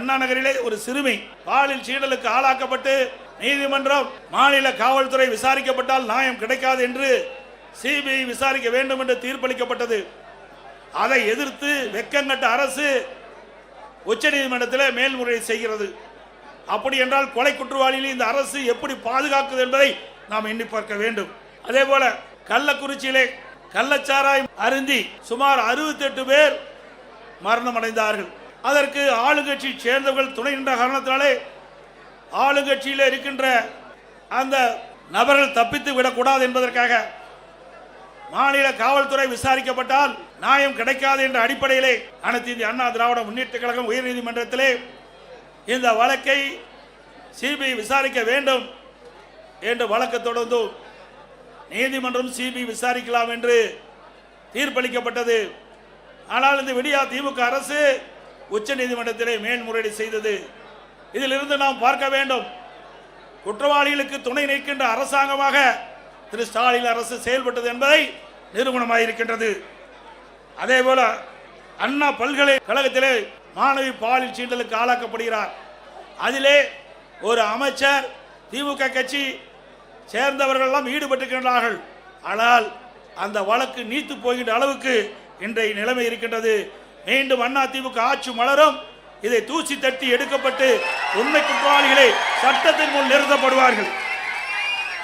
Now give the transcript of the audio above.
அண்ணா நகரிலே ஒரு சிறுமி பாலியல் சீண்டலுக்கு ஆளாக்கப்பட்டு நீதிமன்றம் மாநில காவல்துறை விசாரிக்கப்பட்டால் நியாயம் கிடைக்காது என்று சிபிஐ விசாரிக்க வேண்டும் என்று தீர்ப்பளிக்கப்பட்டது. அதை எதிர்த்து வெக்கங்கட்ட அரசு உச்சநீதிமன்றத்தில் மேல்முறையீடு செய்கிறது. அப்படி என்றால் கொலை குற்றவாளிகளை இந்த அரசு எப்படி பாதுகாக்குது என்பதை நாம் எண்ணி பார்க்க வேண்டும். அதே போல கள்ளக்குறிச்சியிலே கள்ளச்சாராயம் அருந்தி சுமார் 68 பேர் மரணம் அடைந்தார்கள். அதற்கு ஆளுங்கட்சி சேர்ந்தவர்கள் துணை நின்ற காரணத்தினாலே ஆளுங்கட்சியில் இருக்கின்ற அந்த நபர்கள் தப்பித்து விடக்கூடாது என்பதற்காக மாநில காவல்துறை விசாரிக்கப்பட்டால் நியாயம் கிடைக்காது என்ற அடிப்படையிலே அனைத்து இந்திய அண்ணா திராவிட முன்னேற்ற கழகம் உயர்நீதிமன்றத்திலே இந்த வழக்கை சிபிஐ விசாரிக்க வேண்டும் என்று வழக்கு தொடர்ந்து நீதிமன்றம் சிபிஐ விசாரிக்கலாம் என்று தீர்ப்பளிக்கப்பட்டது. ஆனால் இந்த விடியா திமுக அரசு உச்ச நீதிமன்றத்திலே மேல்முறையீடு செய்தது. இதிலிருந்து நாம் பார்க்க வேண்டும், குற்றவாளிகளுக்கு துணை நிற்கின்ற அரசாங்கமாக திரு ஸ்டாலின் அரசு செயல்பட்டது என்பதை நிரூபணமாயிருக்கின்றது. அதே போல அண்ணா பல்கலைக்கழகத்திலே மாணவி பாலியல் சீண்டலுக்கு ஆளாக்கப்படுகிறார். அதிலே ஒரு அமைச்சர் திமுக கட்சி சேர்ந்தவர்கள் எல்லாம் ஈடுபட்டிருக்கின்றார்கள். ஆனால் அந்த வழக்கு நீத்து போகின்ற அளவுக்கு இன்றைய நிலைமை இருக்கின்றது. மீண்டும் அண்ணா திமுக ஆட்சி மலரும். இதை தூசி தட்டி எடுக்கப்பட்டு உண்மை குற்றவாளிகளை சட்டத்தின் முன் நிறுத்தப்படுவார்கள்.